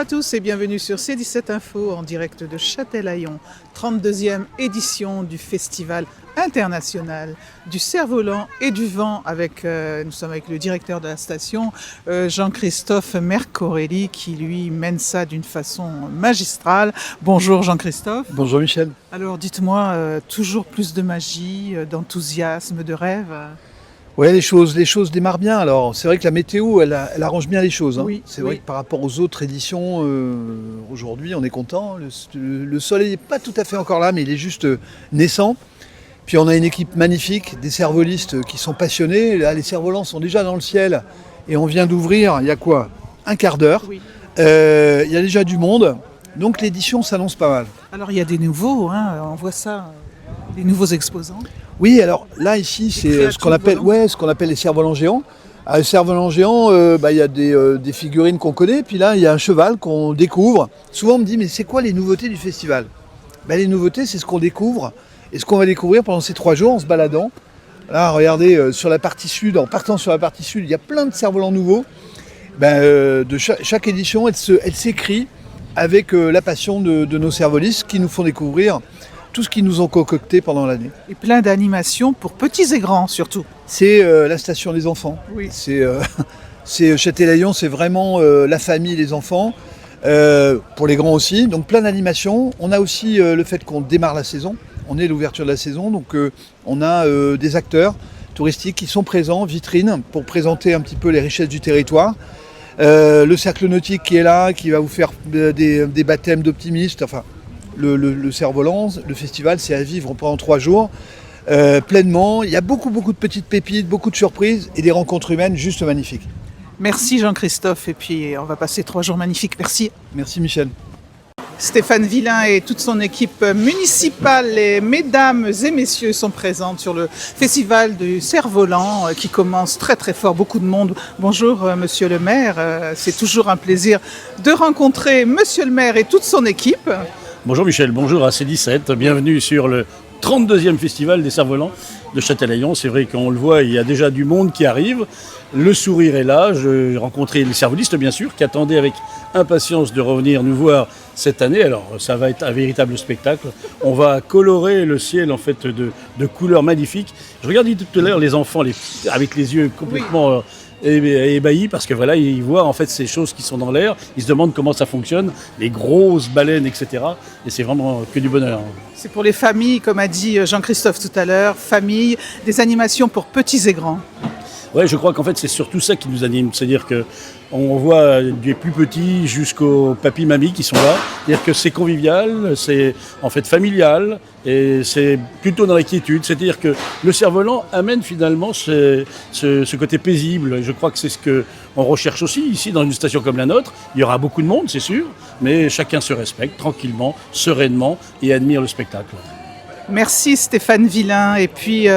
à tous et bienvenue sur C17 Info en direct de Châtelaillon, 32e édition du Festival international du cerf-volant et du vent. Nous sommes avec le directeur de la station, Jean-Christophe Mercorelli, qui lui mène ça d'une façon magistrale. Bonjour Jean-Christophe. Bonjour Michel. Alors dites-moi, toujours plus de magie, d'enthousiasme, de rêve? Ouais, les choses démarrent bien. Alors, c'est vrai que la météo, elle arrange bien les choses. Hein. Oui, c'est vrai que par rapport aux autres éditions, aujourd'hui, on est content. Le soleil n'est pas tout à fait encore là, mais il est juste naissant. Puis on a une équipe magnifique, des cerfvolistes qui sont passionnés. Là, les cerfs-volants sont déjà dans le ciel et on vient d'ouvrir, il y a quoi, un quart d'heure. Oui. Il y a déjà du monde, donc l'édition s'annonce pas mal. Alors il y a des nouveaux, on voit ça, des nouveaux exposants. Oui, alors là, ici, c'est ce qu'on appelle les cerfs-volants géants. À cerf-volant géant, il y a des figurines qu'on connaît, puis là, il y a un cheval qu'on découvre. Souvent, on me dit, mais c'est quoi les nouveautés du festival? Les nouveautés, c'est ce qu'on découvre et ce qu'on va découvrir pendant ces 3 jours en se baladant. Là, regardez, sur la partie sud, en partant sur la partie sud, il y a plein de cerfs-volants nouveaux. De chaque édition, elle s'écrit avec la passion de nos cerfvolistes qui nous font découvrir tout ce qu'ils nous ont concocté pendant l'année. Et plein d'animations pour petits et grands surtout. C'est la station des enfants. Oui. C'est Châtelaillon, c'est vraiment la famille, les enfants, pour les grands aussi. Donc plein d'animations. On a aussi le fait qu'on démarre la saison. On est l'ouverture de la saison, donc on a des acteurs touristiques qui sont présents, vitrine, pour présenter un petit peu les richesses du territoire. Le cercle nautique qui est là, qui va vous faire des baptêmes d'optimistes. Enfin, le cerf-volant, le festival, c'est à vivre pendant 3 jours, pleinement. Il y a beaucoup de petites pépites, beaucoup de surprises et des rencontres humaines juste magnifiques. Merci Jean-Christophe, et puis on va passer 3 jours magnifiques. Merci. Merci Michel. Stéphane Villain et toute son équipe municipale, les mesdames et messieurs sont présentes sur le festival du cerf-volant qui commence très très fort, beaucoup de monde. Bonjour monsieur le maire, c'est toujours un plaisir de rencontrer monsieur le maire et toute son équipe. Bonjour Michel, bonjour à C17, bienvenue sur le 32e festival des cerfs-volants de Châtelaillon. C'est vrai qu'on le voit, il y a déjà du monde qui arrive, le sourire est là. J'ai rencontré les cerfvolistes bien sûr, qui attendaient avec impatience de revenir nous voir cette année. Alors ça va être un véritable spectacle. On va colorer le ciel en fait de couleurs magnifiques. Je regardais tout à l'heure les enfants avec les yeux complètement ébahis parce que voilà, ils voient en fait ces choses qui sont dans l'air. Ils se demandent comment ça fonctionne, les grosses baleines, etc. Et c'est vraiment que du bonheur. C'est pour les familles, comme a dit Jean-Christophe tout à l'heure, famille, des animations pour petits et grands. Ouais, je crois qu'en fait c'est surtout ça qui nous anime, c'est-à-dire que on voit des plus petits jusqu'aux papis-mamies qui sont là, c'est-à-dire que c'est convivial, c'est en fait familial et c'est plutôt dans la quiétude, c'est-à-dire que le cerf-volant amène finalement ce côté paisible. Et je crois que c'est ce qu'on recherche aussi ici dans une station comme la nôtre. Il y aura beaucoup de monde, c'est sûr, mais chacun se respecte tranquillement, sereinement et admire le spectacle. Merci Stéphane Villain et puis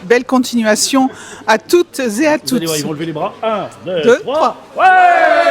belle continuation à toutes et à tous. Ils vont lever les bras. 1, 2, 2, 3. 3. Ouais!